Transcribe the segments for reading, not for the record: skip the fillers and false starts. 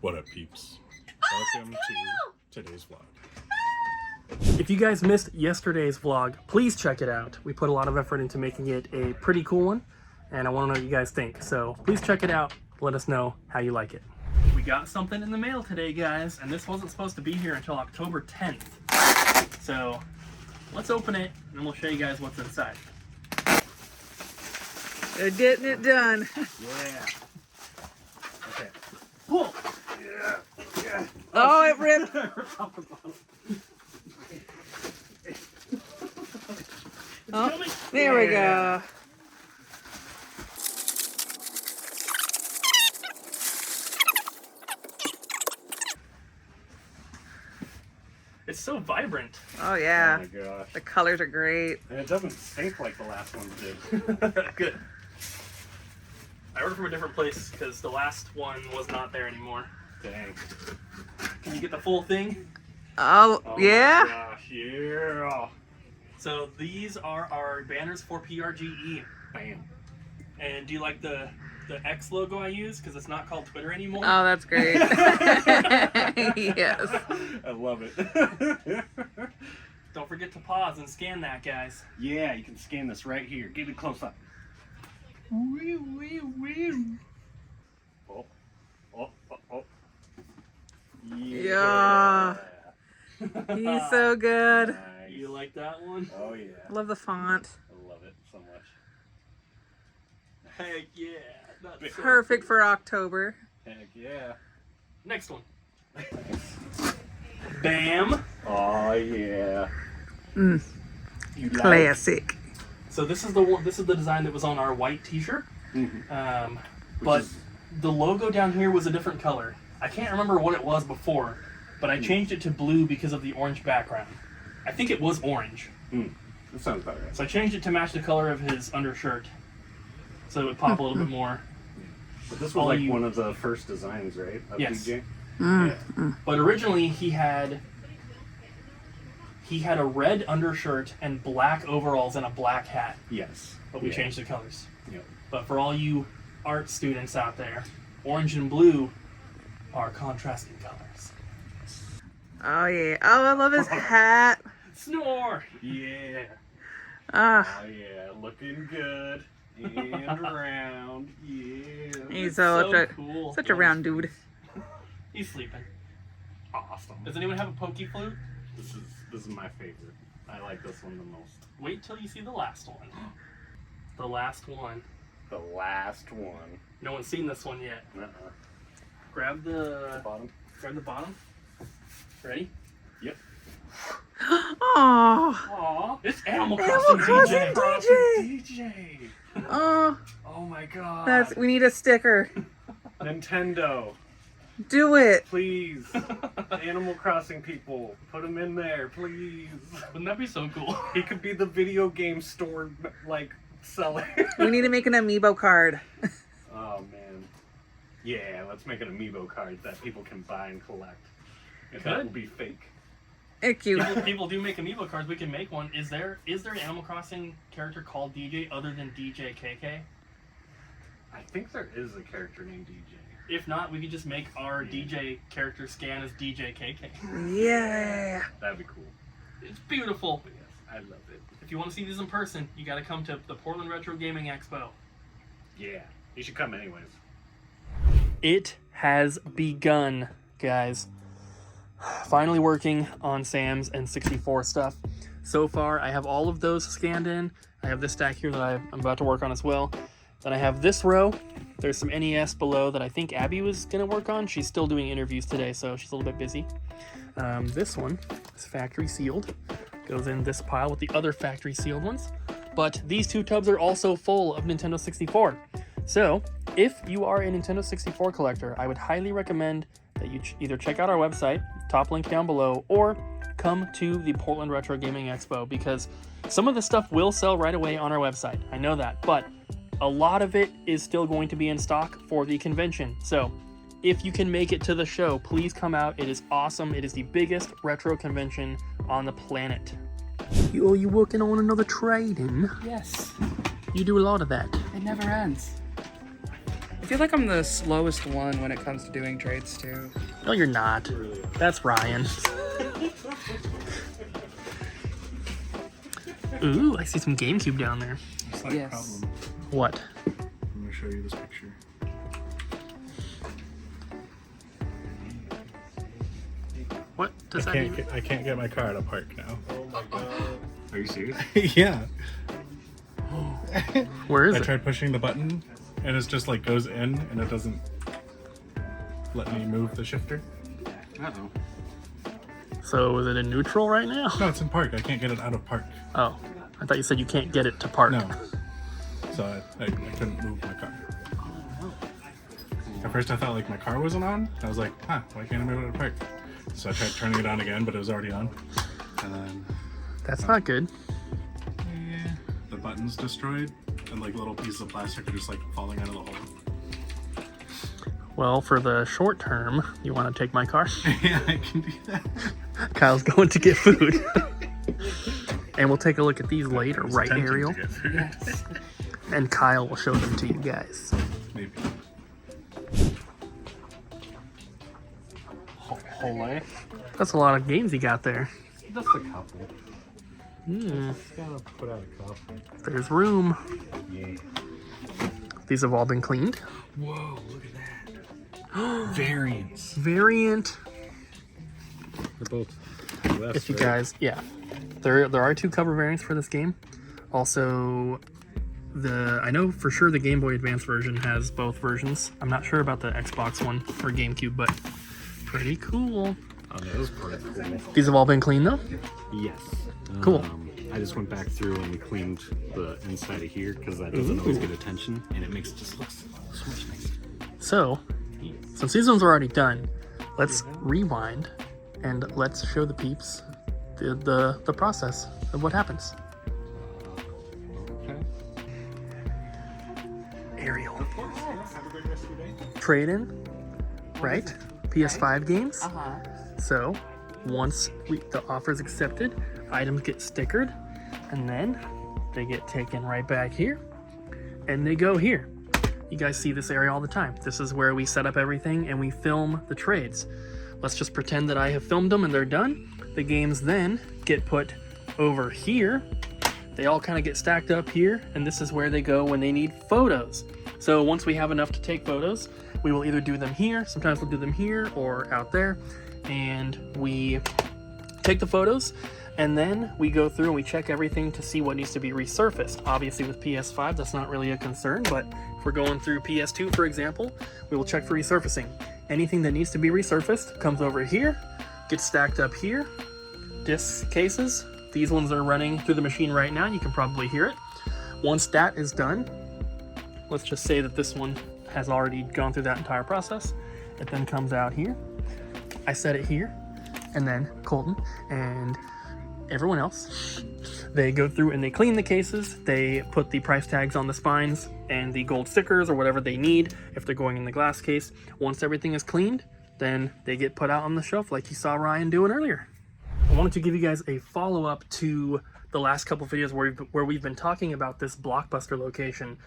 What up, peeps? Welcome to today's vlog. If you guys missed yesterday's vlog, please check it out. We put a lot of effort into making it a pretty cool one, and I want to know what you guys think. So please check it out. Let us know how you like it. We got something in the mail today, guys, and this wasn't supposed to be here until October 10th. So let's open it, and then we'll show you guys what's inside. They're getting it done. Yeah. Okay. Pull. Yeah. Oh, it ripped. Oh, there we go. It's so vibrant. Oh yeah. Oh my gosh. The colors are great. And it doesn't stink like the last one did. Good. I ordered from a different place because the last one was not there anymore. Dang. Can you get the full thing? Oh, yeah? My gosh, yeah. So these are our banners for PRGE. Bam. And do you like the X logo I use? Because it's not called Twitter anymore. Oh, that's great. Yes. I love it. Don't forget to pause and scan that, guys. Yeah, you can scan this right here. Get it close up. Oh, oh, oh, oh. Yeah. He's so good. Nice. You like that one? Oh yeah. Love the font. I love it so much. Heck yeah. That's so Perfect cool. for October. Heck yeah. Next one. Bam. Oh yeah. Mm, You like- classic. So this is the one. This is the design that was on our white T-shirt. Mhm. But is- the logo down here was a different color. I can't remember what it was before, but I changed it to blue because of the orange background. I think it was orange. That sounds about right. So I changed it to match the color of his undershirt, so it would pop a little bit more. But this was all like you- one of the first designs, right? Of Yes. DJ? Mm. Yeah. But originally he had a red undershirt and black overalls and a black hat. Yes. But we Yeah. changed the colors. Yep. But for all you art students out there, orange and blue are contrasting colors. Oh yeah. Oh, I love his hat. Snore! Yeah. Ah, Oh yeah. Looking good. And round. Yeah. he's So so cool. such a round dude. He's sleeping. Awesome. Does anyone have a pokey flute? This is my favorite. I like this one the most. Wait till you see the last one. The last one. The last one. No one's seen this one yet. Grab the Bottom. bottom. Ready? Yep. Oh. Aw, it's Animal Animal Crossing Crossing DJ. DJ. Oh. Oh my god. That's. We need a sticker. Nintendo. Do it. Please. Animal Crossing people. Put him in there, please. Wouldn't that be so cool? He could be the video game store, like, seller. We need to make an amiibo card. Oh man. Yeah, let's make an amiibo card that people can buy and collect. If that Good. will be fake. It's cute. People do make amiibo cards. We can make one. Is there an Animal Crossing character called DJ other than DJ KK? I think there is a character named DJ. If not, we could just make our DJ character scan as DJ KK. Yeah. That'd be cool. It's beautiful. But yes, I love it. If you want to see these in person, you got to come to the Portland Retro Gaming Expo. Yeah. You should come anyways. It has begun, guys. Finally working on Sam's N64 stuff. So far, I have all of those scanned in. I have this stack here that I'm about to work on as well. Then I have this row. There's some NES below that I think Abby was going to work on. She's still doing interviews today, so she's a little bit busy. This one is factory sealed. Goes in this pile with the other factory sealed ones. But these two tubs are also full of Nintendo 64. So, if you are a Nintendo 64 collector, I would highly recommend that you either check out our website, top link down below, or come to the Portland Retro Gaming Expo, because some of the stuff will sell right away on our website. I know that, but a lot of it is still going to be in stock for the convention. So if you can make it to the show, please come out. It is awesome. It is the biggest retro convention on the planet. You working on another trade-in? Yes, You do a lot of that. it never ends. feel like I'm the slowest one when it comes to doing trades too. No, you're not. That's Ryan. Ooh, I see some GameCube down there. Slight Yes. problem. What? I'm gonna show you this picture. What does that mean? I can't get my car at a park now. Are you serious? Yeah. Where is I it? tried pushing the button and it's just like goes in and it doesn't let me move the shifter. Uh-oh. So is it in neutral right now? No, it's in park. I can't get it out of park. Oh, I thought you said you can't get it to park. No. So I couldn't move my car. At first I thought like my car wasn't on. I was like, huh, why can't I move it to park? So I tried turning it on again, but it was already on. And then That's not good. the button's destroyed and like little pieces of plastic are just like falling out of the hole. Well, for the short term, you want to take my car? Yeah, I can do that. Kyle's going to get food. And we'll take a look at these later, I was right, attempting Ariel? to get through. Yes. And Kyle will show them to you guys. Maybe. Holy. That's a lot of games you got there. Just a couple. Hmm, Just gotta put out a couple. there's room. Yeah. These have all been cleaned. Whoa, look at that. Variants. Variant. They're both US, If you right? guys, yeah. There are 2 cover variants for this game. Also, I know for sure the Game Boy Advance version has both versions. I'm not sure about the Xbox one or GameCube, but pretty cool. Oh, that was pretty cool. These have all been cleaned though? Yes. Cool. I just went back through and we cleaned the inside of here because that doesn't always Ooh. get attention and it makes it just look so much nicer. So, since these ones are already done, let's rewind and let's show the peeps the process of what happens. Okay. Ariel. Trade-in, right? PS5 games. So, once the offer's accepted, items get stickered, and then they get taken right back here, and they go here. You guys see this area all the time. This is where we set up everything and we film the trades. Let's just pretend that I have filmed them and they're done. The games then get put over here. They all kind of get stacked up here, and this is where they go when they need photos. So once we have enough to take photos, we will either do them here, sometimes we'll do them here or out there, and we take the photos, and then we go through and we check everything to see what needs to be resurfaced. Obviously with PS5, that's not really a concern, but if we're going through PS2, for example, we will check for resurfacing. Anything that needs to be resurfaced comes over here, gets stacked up here. Disc cases, these ones are running through the machine right now, you can probably hear it. Once that is done, let's just say that this one has already gone through that entire process. It then comes out here. I set it here, and then Colton and everyone else, they go through and they clean the cases. They put the price tags on the spines and the gold stickers or whatever they need if they're going in the glass case. Once everything is cleaned, then they get put out on the shelf like you saw Ryan doing earlier. I wanted to give you guys a follow-up to the last couple videos where we've been talking about this Blockbuster location.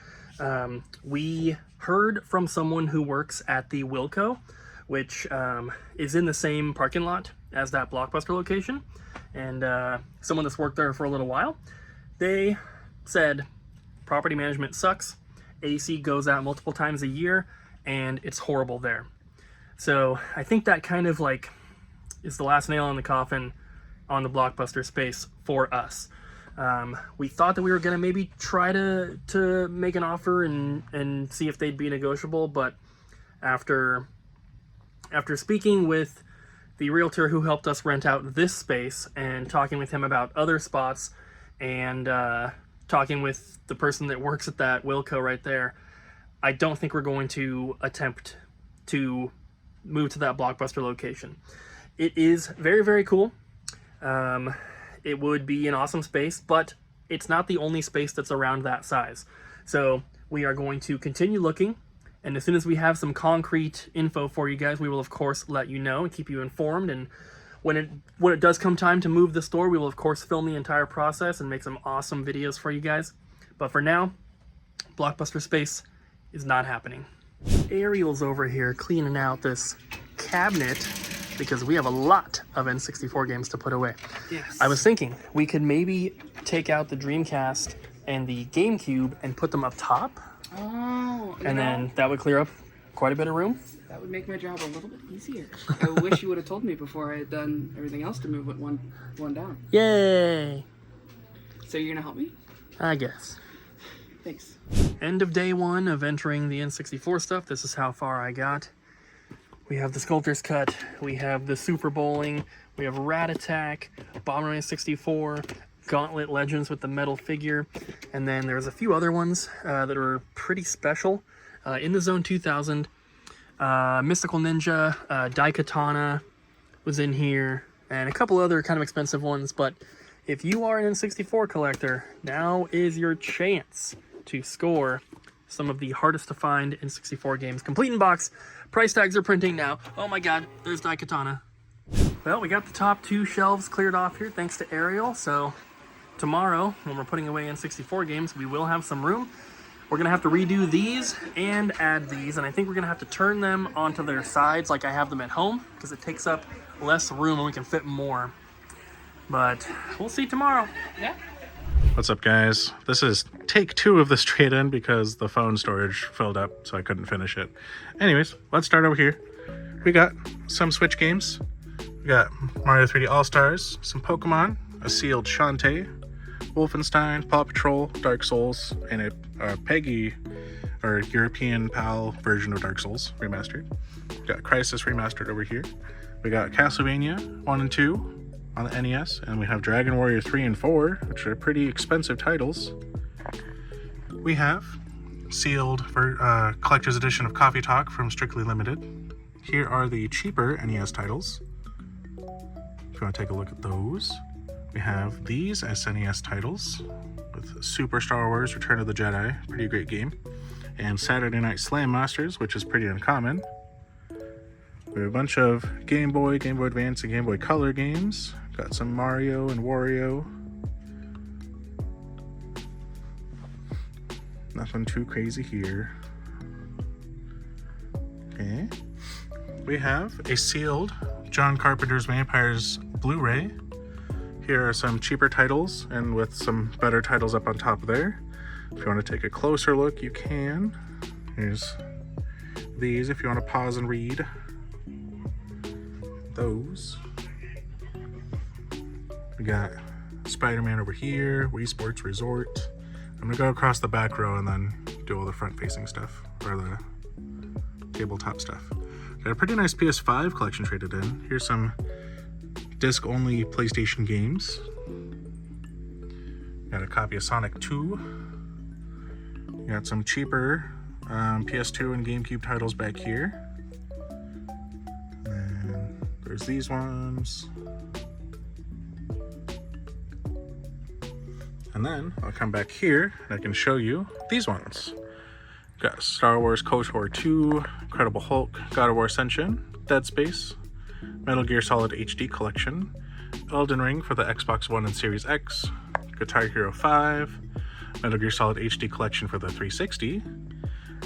We heard from someone who works at the Wilco, which is in the same parking lot as that Blockbuster location, and someone that's worked there for a little while. They said property management sucks, AC goes out multiple times a year, and it's horrible there. So I think that kind of like is the last nail in the coffin on the Blockbuster space for us. We thought that we were going to maybe try to make an offer and see if they'd be negotiable, but after speaking with the realtor who helped us rent out this space and talking with him about other spots and talking with the person that works at that Wilco right there, I don't think we're going to attempt to move to that Blockbuster location. It is very, very cool. It would be an awesome space, but it's not the only space that's around that size. So we are going to continue looking, and as soon as we have some concrete info for you guys, we will of course let you know and keep you informed. And when it does come time to move the store, we will of course film the entire process and make some awesome videos for you guys. But for now, Blockbuster space is not happening. Ariel's over here cleaning out this cabinet because we have a lot of N64 games to put away. Yes. I was thinking we could maybe take out the Dreamcast and the GameCube and put them up top, Oh, and then that would clear up quite a bit of room. that would make my job a little bit easier. I wish you would have told me before I had done everything else to move it one down. Yay! So you're gonna help me? I guess. Thanks. End of day one of entering the N64 stuff. This is how far I got. We have the Sculptor's Cut, we have the Super Bowling, we have Rat Attack, Bomberman 64, Gauntlet Legends with the metal figure, and then there's a few other ones that are pretty special. In the Zone 2000, Mystical Ninja, Daikatana was in here, and a couple other kind of expensive ones, but if you are an N64 collector, now is your chance to score some of the hardest to find N64 games. Complete in box. Price tags are printing now. Oh my god, there's Daikatana. Well, we got the top 2 shelves cleared off here thanks to Ariel, so tomorrow, when we're putting away N64 games, we will have some room. We're going to have to redo these and add these, and I think we're going to have to turn them onto their sides like I have them at home, because it takes up less room and we can fit more. But we'll see tomorrow. Yeah. What's up, guys? This is take 2 of this trade-in because the phone storage filled up, so I couldn't finish it. Anyways, let's start over here. We got some Switch games. We got Mario 3D All-Stars, some Pokemon, a sealed Shantae, Wolfenstein, Paw Patrol, Dark Souls, and a PEGI, or European PAL version of Dark Souls remastered. We got Crisis remastered over here. We got Castlevania 1 and 2 on the NES, and we have Dragon Warrior 3 and 4, which are pretty expensive titles. We have sealed for collector's edition of Coffee Talk from Strictly Limited. Here are the cheaper NES titles. If you want to take a look at those, we have these SNES titles with Super Star Wars Return of the Jedi, pretty great game, and Saturday Night Slam Masters, which is pretty uncommon. We have a bunch of Game Boy, Game Boy Advance, and Game Boy Color games. Got some Mario and Wario. Nothing too crazy here. Okay. We have a sealed John Carpenter's Vampires Blu-ray. Here are some cheaper titles, and with some better titles up on top there. If you want to take a closer look, you can. Here's these if you want to pause and read those. We got Spider-Man over here, Wii Sports Resort. I'm gonna go across the back row and then do all the front-facing stuff, or the tabletop stuff. Got a pretty nice PS5 collection traded in. Here's some disc-only PlayStation games. Got a copy of Sonic 2. Got some cheaper PS2 and GameCube titles back here. And there's these ones. And then I'll come back here and I can show you these ones. Got Star Wars KOTOR 2, Incredible Hulk, God of War Ascension, Dead Space, Metal Gear Solid HD Collection, Elden Ring for the Xbox One and Series X, Guitar Hero 5, Metal Gear Solid HD Collection for the 360,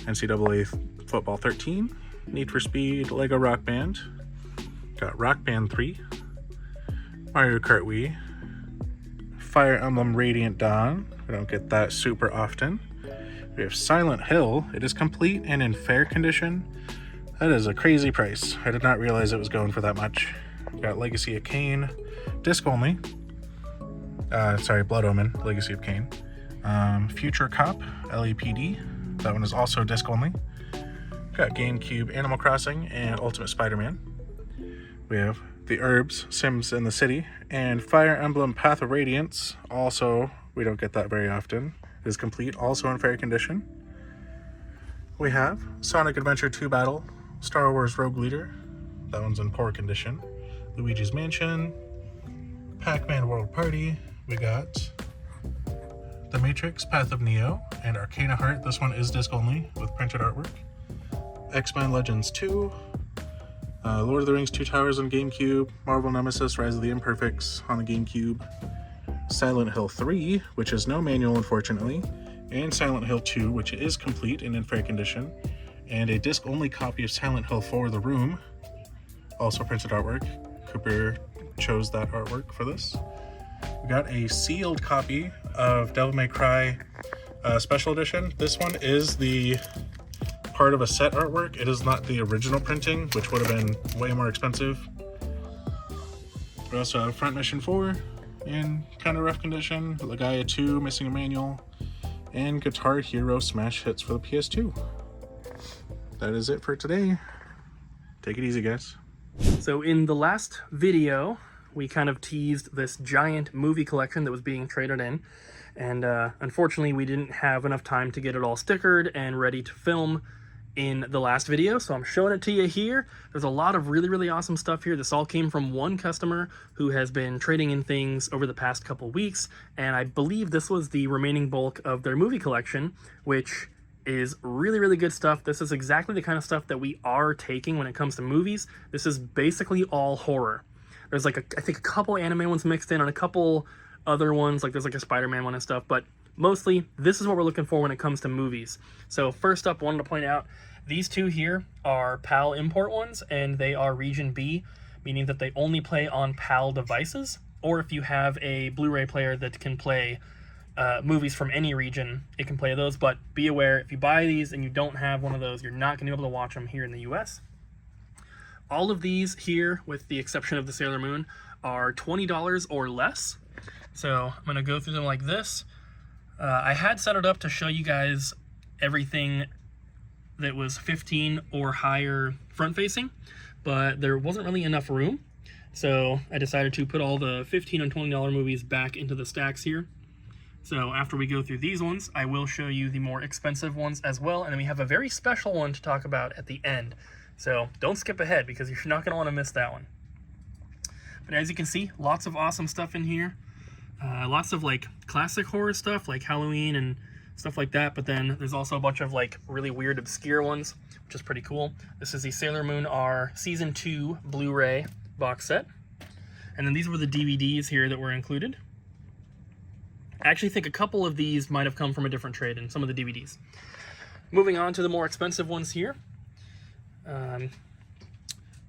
NCAA Football 13, Need for Speed, Lego Rock Band, got Rock Band 3, Mario Kart Wii, Fire Emblem Radiant Dawn, we don't get that super often. We have Silent Hill. It is complete and in fair condition. That is a crazy price. I did not realize it was going for that much. We got Legacy of Kain, disc only. Blood Omen, Legacy of Kain. Future Cop, LAPD. That one is also disc only. Got GameCube Animal Crossing and Ultimate Spider-Man. We have The Herbs, Sims in the City, and Fire Emblem Path of Radiance. Also, we don't get that very often. It is complete, also in fair condition. We have Sonic Adventure 2 Battle, Star Wars Rogue Leader. That one's in poor condition. Luigi's Mansion, Pac-Man World Party. We got The Matrix, Path of Neo, and Arcana Heart. This one is disc only with printed artwork. X-Men Legends 2, Lord of the Rings 2 Towers on GameCube, Marvel Nemesis Rise of the Imperfects on the GameCube, Silent Hill 3, which is no manual unfortunately, and Silent Hill 2, which is complete and in fair condition, and a disc-only copy of Silent Hill 4: The Room, also printed artwork. Cooper chose that artwork for this. We got a sealed copy of Devil May Cry Special Edition. This one is the part of a set artwork. It is not the original printing, which would have been way more expensive. We also have Front Mission 4 in kind of rough condition, Legaia 2 missing a manual, and Guitar Hero Smash Hits for the PS2. That is it for today. Take it easy, guys. So in the last video, we kind of teased this giant movie collection that was being traded in, and unfortunately we didn't have enough time to get it all stickered and ready to film in the last video, so I'm showing it to you here. There's a lot of really awesome stuff here. This all came from one customer who has been trading in things over the past couple weeks, and I believe this was the remaining bulk of their movie collection, which is really good stuff. This is exactly the kind of stuff that we are taking when it comes to movies. This is basically all horror. There's like I think a couple anime ones mixed in and a couple other ones, like there's like a Spider-Man one and stuff, but mostly this is what we're looking for when it comes to movies. So first up, wanted to point out these two here are PAL import ones, and they are region B, meaning that they only play on PAL devices, or if you have a Blu-ray player that can play movies from any region, it can play those. But be aware, if you buy these and you don't have one of those, you're not going to be able to watch them here in the US. All of these here, with the exception of the Sailor Moon, are $20 or less. So I'm going to go through them like this. I had set it up to show you guys everything that was 15 or higher front facing, but there wasn't really enough room. So I decided to put all the $15 and $20 movies back into the stacks here. So after we go through these ones, I will show you the more expensive ones as well, and then we have a very special one to talk about at the end. So don't skip ahead because you're not going to want to miss that one. But as you can see, lots of awesome stuff in here. Lots of like classic horror stuff like Halloween and stuff like that, but then there's also a bunch of like really weird obscure ones, which is pretty cool. This is the Sailor Moon R Season 2 Blu-ray box set. And then these were the DVDs here that were included. I actually think a couple of these might have come from a different trade in some of the DVDs. Moving on to the more expensive ones here.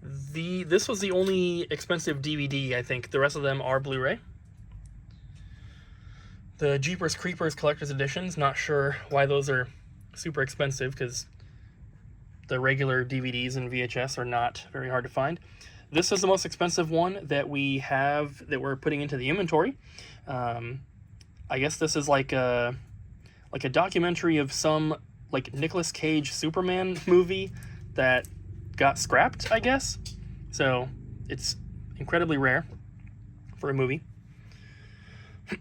This was the only expensive DVD, I think. The rest of them are Blu-ray. The Jeepers Creepers Collector's Editions, not sure why those are super expensive because the regular DVDs and VHS are not very hard to find. This is the most expensive one that we have that we're putting into the inventory. I guess this is like a documentary of some like Nicolas Cage Superman movie that got scrapped, I guess. So it's incredibly rare for a movie.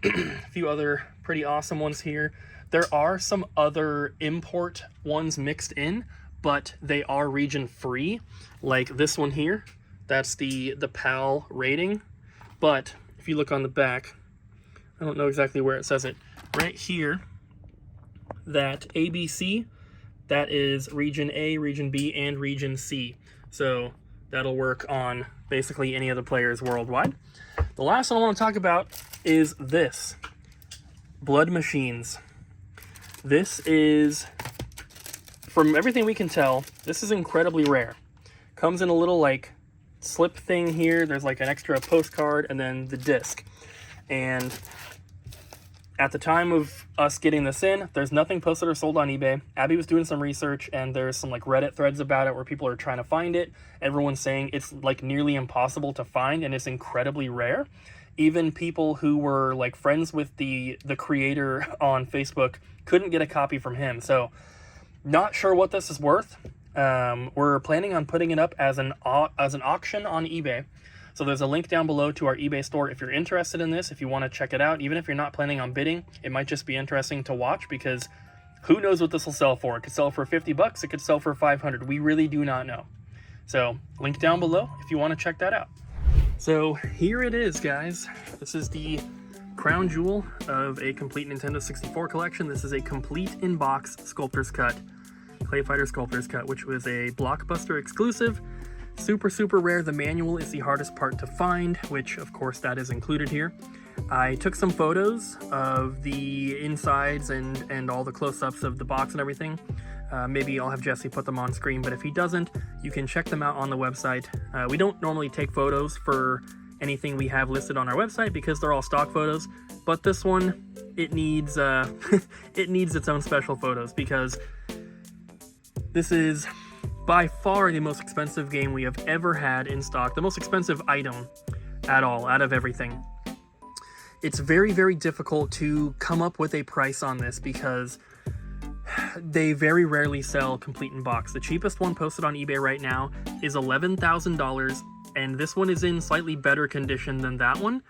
A few other pretty awesome ones here. There are some other import ones mixed in, but they are region free, like this one here. That's the PAL rating, but if you look on the back, I don't know exactly where it says it. Right here, that ABC, that is region A, region B, and region C. So that'll work on basically any of the players worldwide. The last one I want to talk about is this. Blood Machines. This is, from everything we can tell, this is incredibly rare. Comes in a little like slip thing here. There's like an extra postcard and then the disc. And at the time of us getting this in, there's nothing posted or sold on eBay. Abby was doing some research and there's some like Reddit threads about it where people are trying to find it. Everyone's saying it's like nearly impossible to find and it's incredibly rare. Even people who were like friends with the creator on Facebook couldn't get a copy from him. So not sure what this is worth. We're planning on putting it up as an auction on eBay. So there's a link down below to our eBay store if you're interested in this, if you want to check it out. Even if you're not planning on bidding, it might just be interesting to watch because who knows what this will sell for. It could sell for 50 bucks, it could sell for 500. We really do not know. So link down below if you want to check that out. So here it is, guys. This is the crown jewel of a complete Nintendo 64 collection. This is a complete in-box Sculptor's Cut, Clayfighter Sculptor's Cut, which was a Blockbuster exclusive. Super rare. The manual is the hardest part to find, which of course that is included here. I took some photos of the insides and all the close-ups of the box and everything. Maybe I'll have Jesse put them on screen, but if he doesn't, you can check them out on the website. We don't normally take photos for anything we have listed on our website because they're all stock photos, but this one, it needs it needs its own special photos because this is by far the most expensive game we have ever had in stock, the most expensive item at all, out of everything. It's very, very difficult to come up with a price on this because they very rarely sell complete in box. The cheapest one posted on eBay right now is $11,000, and this one is in slightly better condition than that one,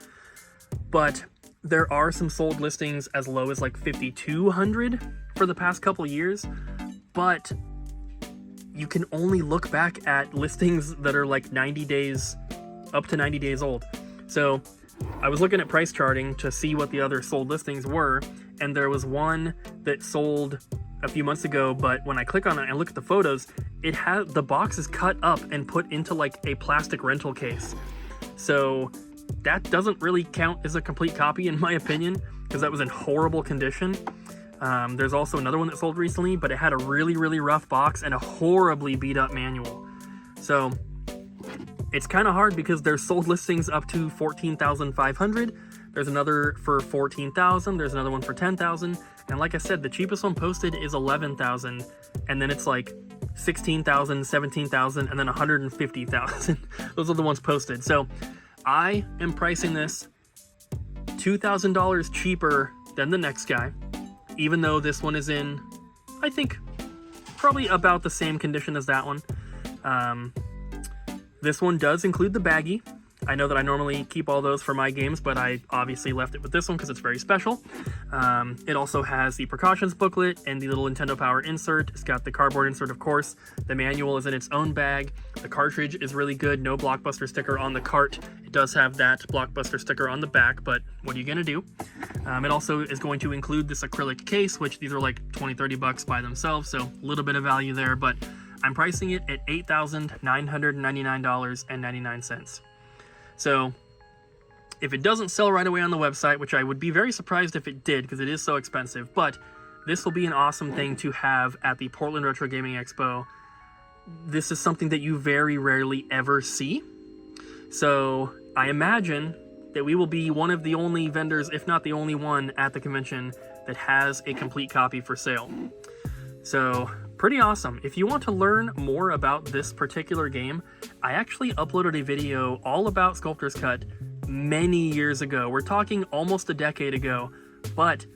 but there are some sold listings as low as like $5,200 for the past couple years, but you can only look back at listings that are like 90 days, up to 90 days old. So I was looking at price charting to see what the other sold listings were, and there was one that sold a few months ago, but when I click on it and look at the photos, it has the box is cut up and put into like a plastic rental case. So that doesn't really count as a complete copy in my opinion, because that was in horrible condition. There's also another one that sold recently, but it had a really, really rough box and a horribly beat up manual. So it's kind of hard because there's sold listings up to $14,500. There's another for $14,000. There's another one for $10,000. And like I said, the cheapest one posted is $11,000. And then it's like $16,000, $17,000, and then $150,000. Those are the ones posted. So I am pricing this $2,000 cheaper than the next guy, even though this one is in, I think, probably about the same condition as that one. This one does include the baggie. I know that I normally keep all those for my games, but I obviously left it with this one because it's very special. It also has the precautions booklet and the little Nintendo Power insert. It's got the cardboard insert, of course. The manual is in its own bag. The cartridge is really good. No Blockbuster sticker on the cart. It does have that Blockbuster sticker on the back, but what are you going to do? It also is going to include this acrylic case, which these are like $20-30 by themselves, so a little bit of value there, but I'm pricing it at $8,999.99. So if it doesn't sell right away on the website, which I would be very surprised if it did because it is so expensive, but this will be an awesome thing to have at the Portland Retro Gaming Expo. This is something that you very rarely ever see. So I imagine that we will be one of the only vendors, if not the only one at the convention that has a complete copy for sale. So pretty awesome. If you want to learn more about this particular game, I actually uploaded a video all about Sculptor's Cut many years ago. We're talking almost a decade ago, but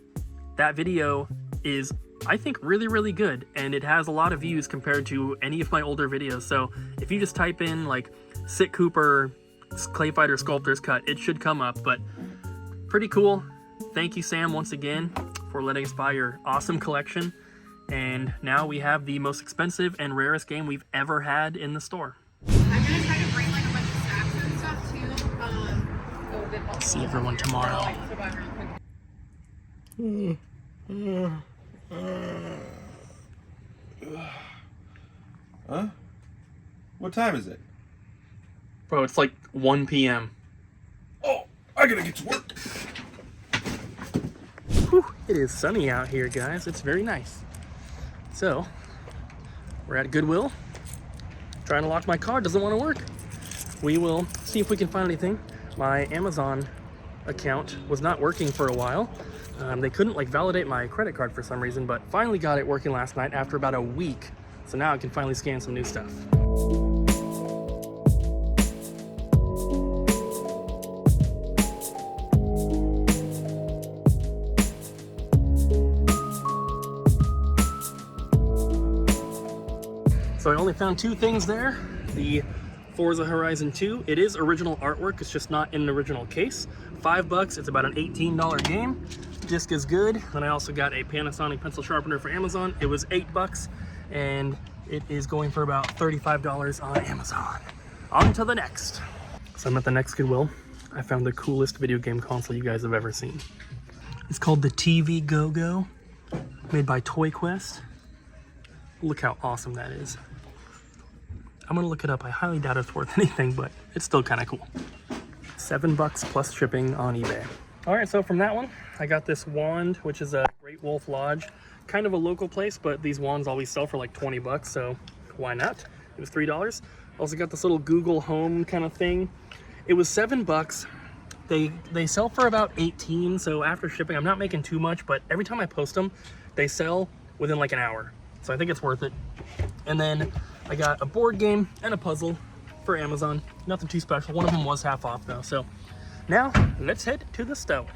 that video is, I think, really, really good, and it has a lot of views compared to any of my older videos. So if you just type in like Sit Cooper Clayfighter Sculptor's Cut, it should come up, but pretty cool. Thank you, Sam, once again for letting us buy your awesome collection. And now we have the most expensive and rarest game we've ever had in the store. I'm gonna try to bring like a bunch of snacks and stuff too. See everyone tomorrow. Huh? What time is it? Bro, it's like 1 p.m. Oh, I gotta get to work. Whew, it is sunny out here, guys. It's very nice. So, we're at Goodwill. Trying to lock my car, doesn't want to work. We will see if we can find anything. My Amazon account was not working for a while. They couldn't like validate my credit card for some reason, but finally got it working last night after about a week. So now I can finally scan some new stuff. So I only found two things there. The Forza Horizon 2. It is original artwork, it's just not in an original case. $5, it's about an $18 game. Disc is good. Then I also got a Panasonic pencil sharpener for Amazon. It was $8, and it is going for about $35 on Amazon. On to the next. So I'm at the next Goodwill. I found the coolest video game console you guys have ever seen. It's called the TV Go-Go, made by Toy Quest. Look how awesome that is. I'm gonna look it up. I highly doubt it's worth anything, but it's still kind of cool. $7 plus shipping on eBay. All right, so from that one, I got this wand, which is a Great Wolf Lodge kind of a local place, but these wands always sell for like 20 bucks, so why not? It was $3. Also got this little Google Home kind of thing. It was $7. They sell for about 18, so after shipping, I'm not making too much, but every time I post them, they sell within like an hour. So I think it's worth it. And then I got a board game and a puzzle for Amazon. Nothing too special. One of them was half off though. So now let's head to the store.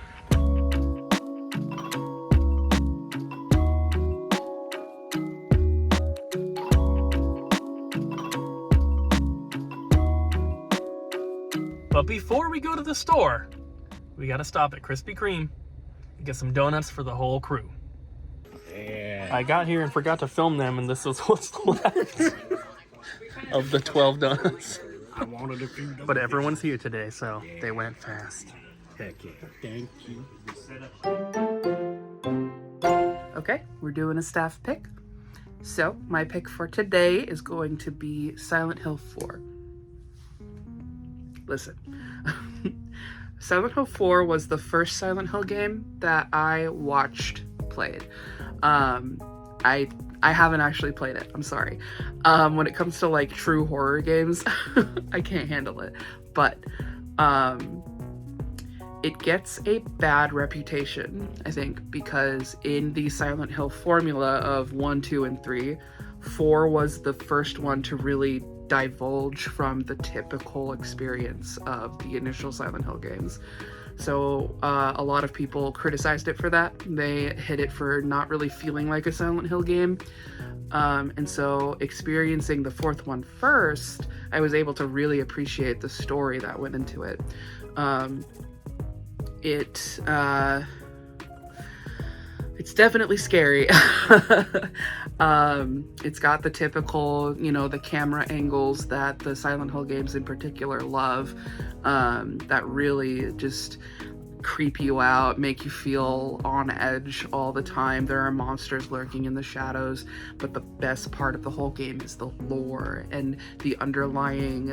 But before we go to the store, we gotta stop at Krispy Kreme and get some donuts for the whole crew. Yeah. I got here and forgot to film them, and this is what's left of the 12 donuts. I wanted a few. But everyone's here today, so they went fast. Heck yeah. Thank you. Okay, we're doing a staff pick. So my pick for today is going to be Silent Hill 4. Listen, Silent Hill 4 was the first Silent Hill game that I watched played. I haven't actually played it. I'm sorry. When it comes to like true horror games, I can't handle it. But it gets a bad reputation, I think, because in the Silent Hill formula of 1, 2, and 3, 4 was the first one to really divulge from the typical experience of the initial Silent Hill games. So a lot of people criticized it for that. They hit it for not really feeling like a Silent Hill game. And so experiencing the fourth one first, I was able to really appreciate the story that went into it. It's definitely scary. It's got the typical, the camera angles that the Silent Hill games in particular love, that really just creep you out, make you feel on edge all the time. There are monsters lurking in the shadows, but the best part of the whole game is the lore and the underlying,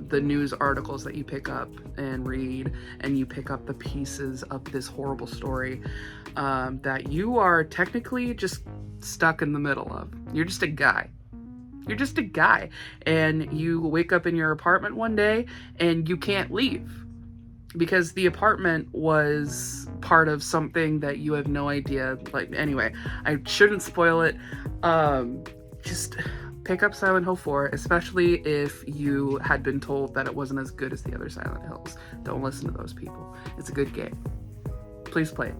the news articles that you pick up and read, and you pick up the pieces of this horrible story that you are technically just stuck in the middle of. You're just a guy. You're just a guy, and you wake up in your apartment one day and you can't leave because the apartment was part of something that you have no idea. Like, anyway, I shouldn't spoil it. Just pick up Silent Hill 4, especially if you had been told that it wasn't as good as the other Silent Hills. Don't listen to those people. It's a good game. Please play it.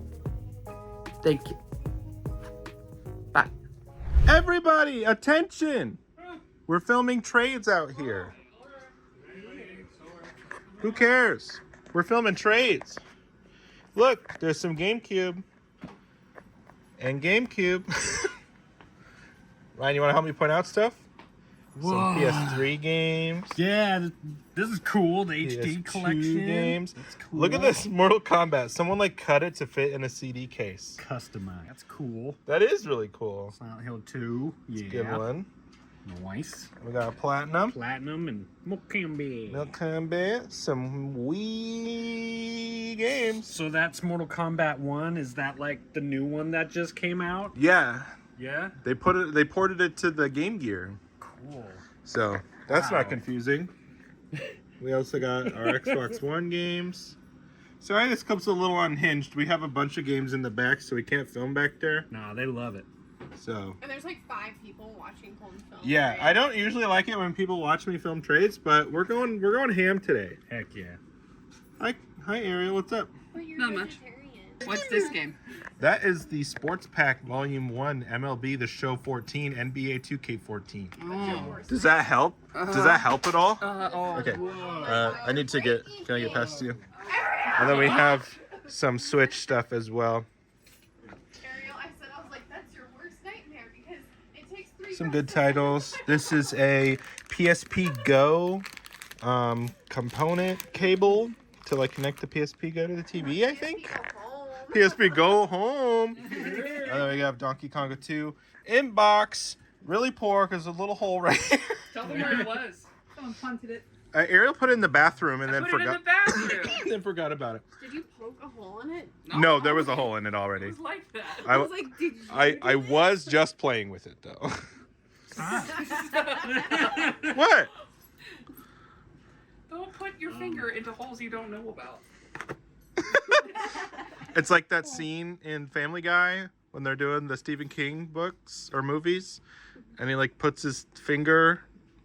Thank you. Bye. Everybody, attention! We're filming trades out here. Who cares? We're filming trades. Look, there's some GameCube. And GameCube. Ryan, you want to help me point out stuff? Whoa. Some PS3 games. Yeah, this is cool. The PS2 HD collection games. That's cool. Look at this Mortal Kombat. Someone cut it to fit in a CD case. Customized. That's cool. That is really cool. Silent Hill 2. Yeah. Good one. Nice. We got Platinum. Platinum and Mokambé. Mortal Kombat. Some Wii games. So that's Mortal Kombat 1. Is that like the new one that just came out? Yeah. Yeah. They ported it to the Game Gear. Cool. So that's Wow. not confusing. We also got our Xbox One games. Sorry, this comes a little unhinged. We have a bunch of games in the back, so we can't film back there. Nah, they love it. So And there's like 5 people watching Colton film. yeah, right? I don't usually like it when people watch me film trades, but we're going ham today. Heck yeah. Hi Ariel, what's up? But you're Not much. vegetarian. What's this game? That is the Sports Pack Volume 1 MLB The Show 14 NBA 2K14. Oh. Does that help? Does that help at all? Oh. Okay. I need to get. Can I get past you? And then we have some Switch stuff as well. Ariel, I was like, that's your worst nightmare because it takes 3 Some good titles. This is a PSP Go component cable to connect the PSP Go to the TV, I think. PSP Go Home. And then we have Donkey Konga 2 inbox. Really poor because there's a little hole right here. Tell them where it was. Someone punted it. Ariel put it in the bathroom and then Put it in forgot. the bathroom. Then forgot about it. Did you poke a hole in it? No, there was a hole in it already. It was like that. I was like, did you? I was just playing with it though. What? Don't put your finger into holes you don't know about. It's like that scene in Family Guy when they're doing the Stephen King books or movies, and he like puts his finger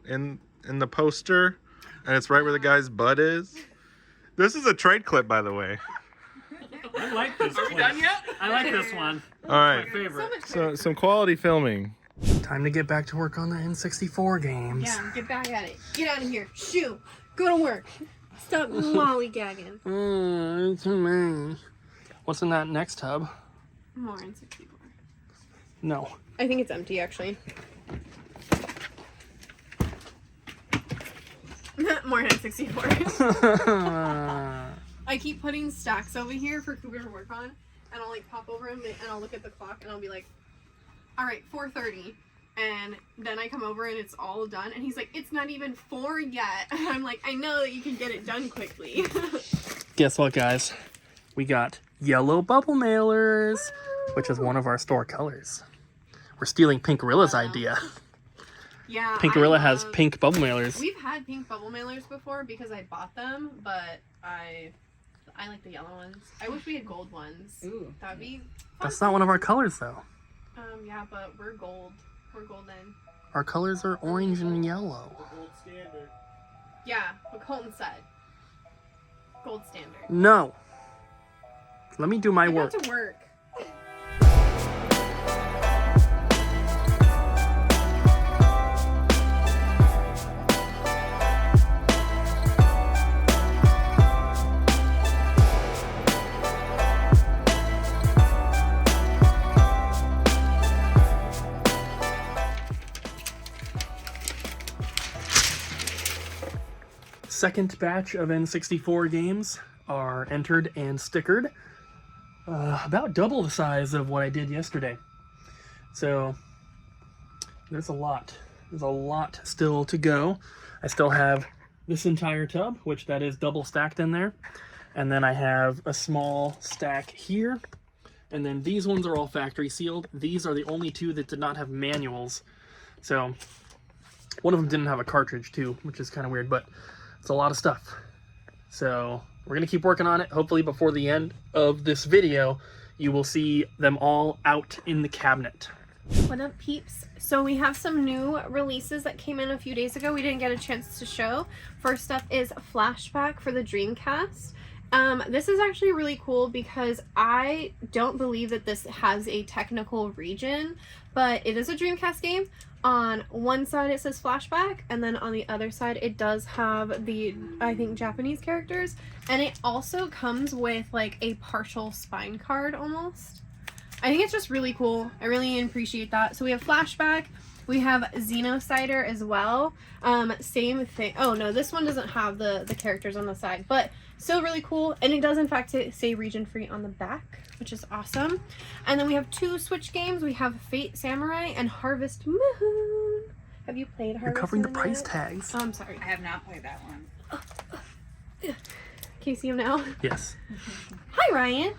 in the poster, and it's right where the guy's butt is. This is a trade clip, by the way. I like this. Are we done yet? I like this one. All right, My favorite. so some quality filming. Time to get back to work on the N64 games. Yeah, get back at it. Get out of here. Shoo. Go to work. Stop lollygagging. It's me. What's in that next tub? More N64. No. I think it's empty, actually. More N64. I keep putting stacks over here for Cooper to work on, and I'll like pop over him and I'll look at the clock and I'll be like, all right, 4:30. And then I come over and it's all done, and he's like, it's not even 4 yet. And I'm like, I know that you can get it done quickly. Guess what, guys? We got yellow bubble mailers, which is one of our store colors. We're stealing Pink Gorilla's idea. Yeah. Pink Gorilla has pink bubble mailers. We've had pink bubble mailers before because I bought them, but I like the yellow ones. I wish we had gold ones. Ooh. That'd be fun. That's not one of our colors, though. Yeah, but we're gold. We're golden. Our colors are orange and yellow. Yeah, what Colton said. Gold standard. No. Let me do my I work. got to work. Second batch of N64 games are entered and stickered. About double the size of what I did yesterday. So there's a lot. There's a lot still to go. I still have this entire tub, which that is double stacked in there. And then I have a small stack here. And then these ones are all factory sealed. These are the only two that did not have manuals. So one of them didn't have a cartridge too, which is kind of weird, but it's a lot of stuff. So we're gonna keep working on it. Hopefully before the end of this video, you will see them all out in the cabinet. What up, peeps? So we have some new releases that came in a few days ago we didn't get a chance to show. First up is Flashback for the Dreamcast. This is actually really cool because I don't believe that this has a technical region, but it is a Dreamcast game. On one side it says Flashback, and then on the other side it does have the, I think, Japanese characters, and it also comes with like a partial spine card almost. I think it's just really cool. I really appreciate that. So we have Flashback, we have Xenocider as well. Same thing. Oh no, this one doesn't have the characters on the side, but still really cool. And it does in fact say region free on the back, which is awesome. And then we have two Switch games. We have Fate Samurai and Harvest Moon. Have you played Harvest Moon? You're covering the yet? price tags. Oh, I'm sorry. I have not played that one. Can you see him now? Yes. Hi, Ryan.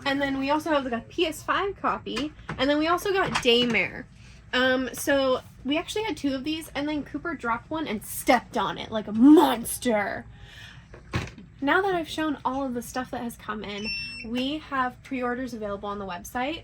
And then we also have the PS5 copy, and then we also got Daymare. So we actually had two of these, and then Cooper dropped one and stepped on it like a monster. Now that I've shown all of the stuff that has come in, we have pre-orders available on the website.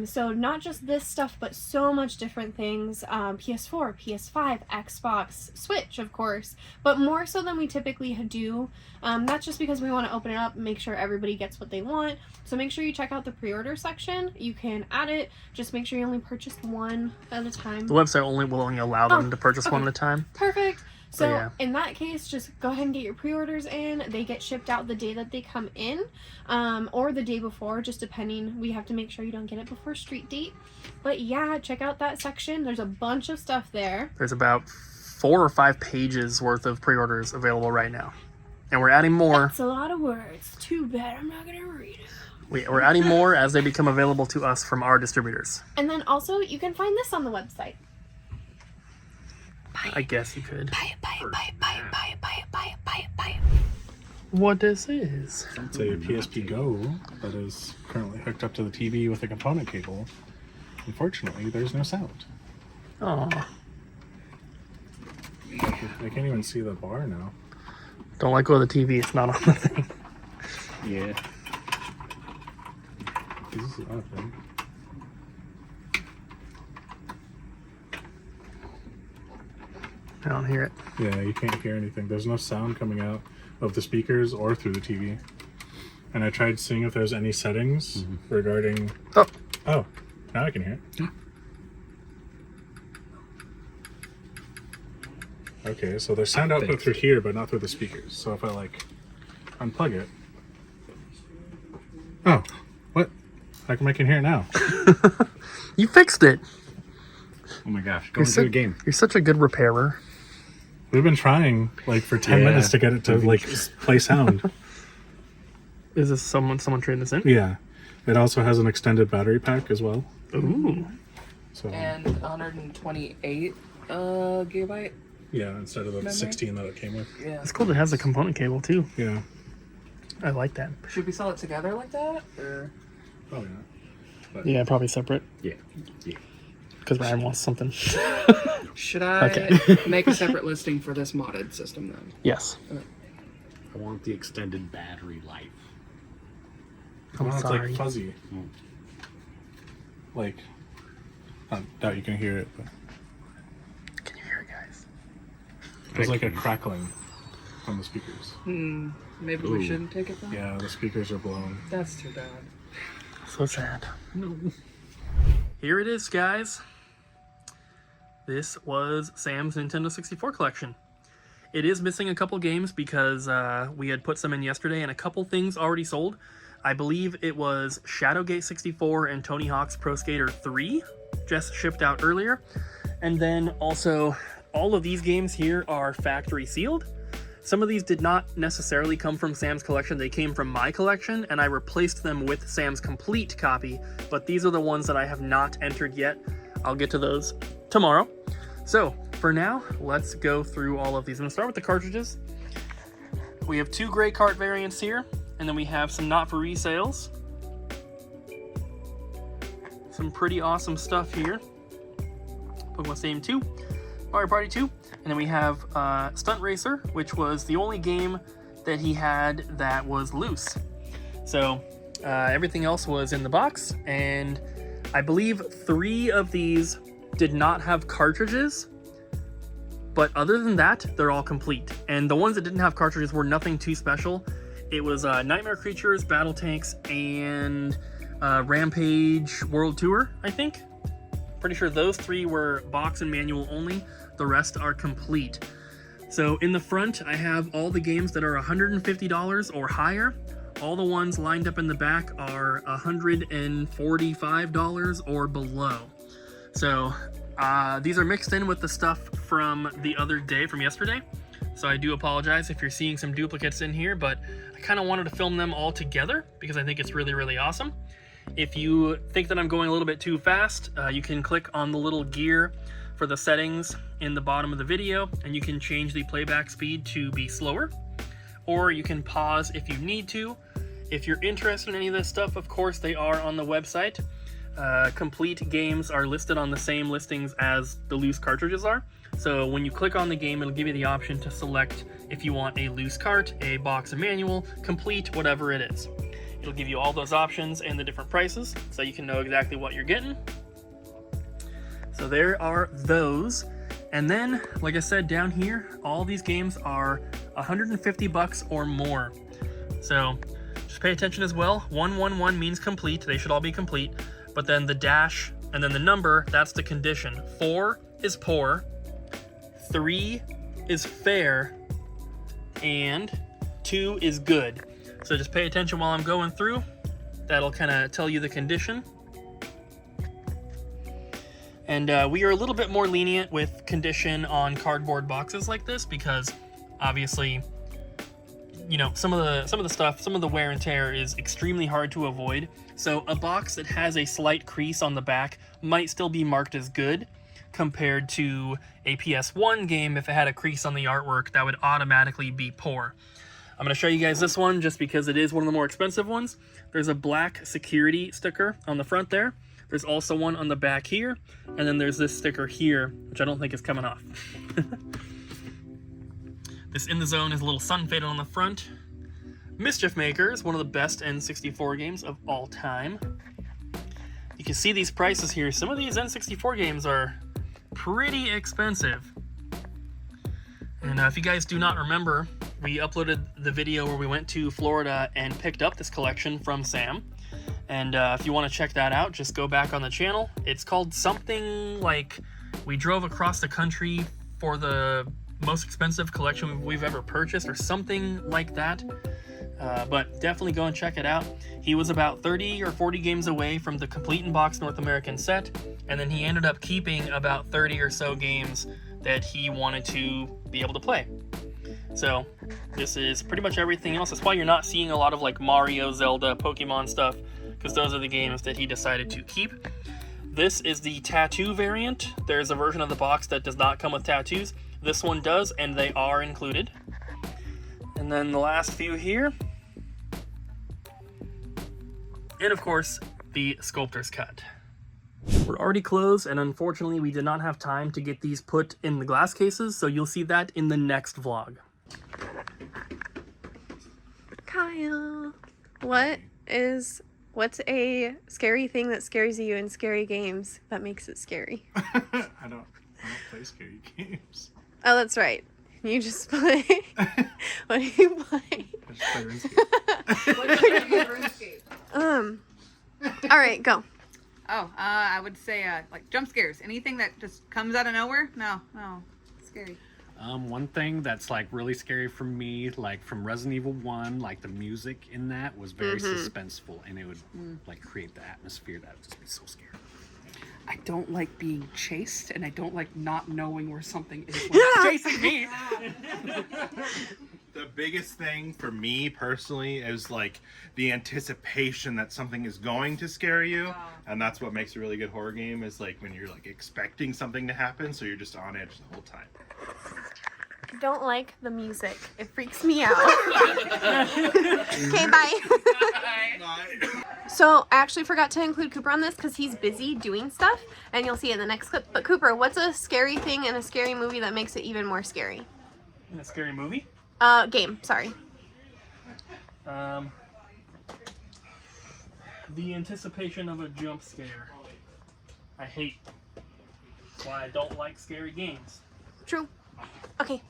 So not just this stuff, but so much different things. PS4, PS5, Xbox, Switch, of course, but more so than we typically do. That's just because we want to open it up and make sure everybody gets what they want. So make sure you check out the pre-order section. You can add it. Just make sure you only purchase one at a time. The website will only allow them to purchase one at a time. Perfect. So yeah. In that case, just go ahead and get your pre-orders in. They get shipped out the day that they come in, or the day before, just depending. We have to make sure you don't get it before street date. But yeah, check out that section. There's a bunch of stuff there. There's about 4 or 5 pages worth of pre-orders available right now. And we're adding more. That's a lot of words. Too bad I'm not going to read it. We're adding more as they become available to us from our distributors. And then also, you can find this on the website. I guess you could. Buy it. What this is? It's a PSP Go that is currently hooked up to the TV with a component cable. Unfortunately, there's no sound. Oh, I can't even see the bar now. don't let go of the TV. It's not on the thing. Yeah. This is odd, right? I don't hear it. Yeah, you can't hear anything. There's no sound coming out of the speakers or through the TV. And I tried seeing if there's any settings regarding... Oh, now I can hear it. Okay, so there's sound output through here, but not through the speakers. So if I, like, unplug it... Oh, what? How come I can hear it now? You fixed it. Oh my gosh, go into the game. You're such a good repairer. We've been trying, like, for 10 minutes to get it to, like, play sound. Is this someone trading this in? Yeah. It also has an extended battery pack as well. Ooh. So And 128 gigabyte. yeah, instead of the Memory? 16 that it came with. Yeah. It's cool that it has a component cable too. Yeah. I like that. Should we sell it together like that? Or Probably not. But Yeah, probably separate. Yeah. Because Ryan wants something. should I Okay. make a separate listing for this modded system then? Yes. I want the extended battery life. I'm well, sorry. it's like fuzzy. Like, I doubt you can hear it, but Can you hear it, guys? there's like a crackling on the speakers. Maybe we shouldn't take it then? Yeah, the speakers are blown. That's too bad. So sad. Here it is, guys. This was Sam's Nintendo 64 collection. It is missing a couple games because we had put some in yesterday and a couple things already sold. I believe it was Shadowgate 64 and Tony Hawk's Pro Skater 3 just shipped out earlier. And then also all of these games here are factory sealed. Some of these did not necessarily come from Sam's collection. They came from my collection and I replaced them with Sam's complete copy. But these are the ones that I have not entered yet. I'll get to those tomorrow. So for now, let's go through all of these. I'm gonna start with the cartridges. We have two gray cart variants here, and then we have some not for resales. Some pretty awesome stuff here. Pokemon Stadium 2, Mario Party 2, and then we have Stunt Racer, which was the only game that he had that was loose. So everything else was in the box, and I believe 3 of these did not have cartridges, but other than that, they're all complete. And the ones that didn't have cartridges were nothing too special. It was Nightmare Creatures, Battle Tanks, and Rampage World Tour, I think. Pretty sure those 3 were box and manual only. The rest are complete. So in the front, I have all the games that are $150 or higher. All the ones lined up in the back are $145 or below. So these are mixed in with the stuff from the other day, from yesterday. So I do apologize if you're seeing some duplicates in here, but I kind of wanted to film them all together because I think it's really, really awesome. If you think that I'm going a little bit too fast, you can click on the little gear for the settings in the bottom of the video, and you can change the playback speed to be slower, or you can pause if you need to. If you're interested in any of this stuff, of course, they are on the website. Complete games are listed on the same listings as the loose cartridges are. So when you click on the game, it'll give you the option to select if you want a loose cart, a box and manual, complete, whatever it is. It'll give you all those options and the different prices, so you can know exactly what you're getting. So there are those. And then, like I said, down here, all these games are $150 or more. So just pay attention as well. 111 means complete. They should all be complete. But then the dash and then the number, that's the condition. 4 is poor, 3 is fair, and 2 is good. So just pay attention while I'm going through. That'll kind of tell you the condition. And we are a little bit more lenient with condition on cardboard boxes like this because obviously, you know, some of the stuff, some of the wear and tear is extremely hard to avoid. So a box that has a slight crease on the back might still be marked as good. compared to a PS1 game. If it had a crease on the artwork, that would automatically be poor. I'm going to show you guys this one just because it is one of the more expensive ones. There's a black security sticker on the front there. There's also one on the back here. And then there's this sticker here, which I don't think is coming off. This In the Zone is a little sun faded on the front. Mischief Maker is one of the best N64 games of all time. You can see these prices here. Some of these N64 games are pretty expensive. And if you guys do not remember, we uploaded the video where we went to Florida and picked up this collection from Sam. And if you want to check that out, just go back on the channel. It's called something like We Drove Across the Country for the Most Expensive Collection We've Ever Purchased, or something like that. But definitely go and check it out. He was about 30 or 40 games away from the complete in-box North American set, and then he ended up keeping about 30 or so games that he wanted to be able to play. So this is pretty much everything else. That's why you're not seeing a lot of like Mario, Zelda, Pokemon stuff, because those are the games that he decided to keep. This is the tattoo variant. There's a version of the box that does not come with tattoos. This one does, and they are included. And then the last few here. And of course, the Sculptor's cut. We're already closed, and unfortunately we did not have time to get these put in the glass cases, so you'll see that in the next vlog. Kyle, what's a scary thing that scares you in scary games that makes it scary? I don't play scary games. Oh, that's right. You just play. What do you play? I just play RuneScape. What do you do in RuneScape? All right, go. Oh, I would say like jump scares. Anything that just comes out of nowhere? No, scary. One thing that's like really scary for me, like from Resident Evil 1, like the music in that was very suspenseful, and it would like create the atmosphere that would just be so scary. I don't like being chased, and I don't like not knowing where something is when it's chasing me. The biggest thing for me personally is like the anticipation that something is going to scare you, and that's what makes a really good horror game, is like when you're like expecting something to happen, so you're just on edge the whole time. I don't like the music. It freaks me out. Okay, bye. So I actually forgot to include Cooper on this because he's busy doing stuff, and you'll see it in the next clip. But Cooper, what's a scary thing in a scary movie that makes it even more scary? In a scary movie? Game, sorry. The anticipation of a jump scare. I hate. Why I don't like scary games. True. Okay,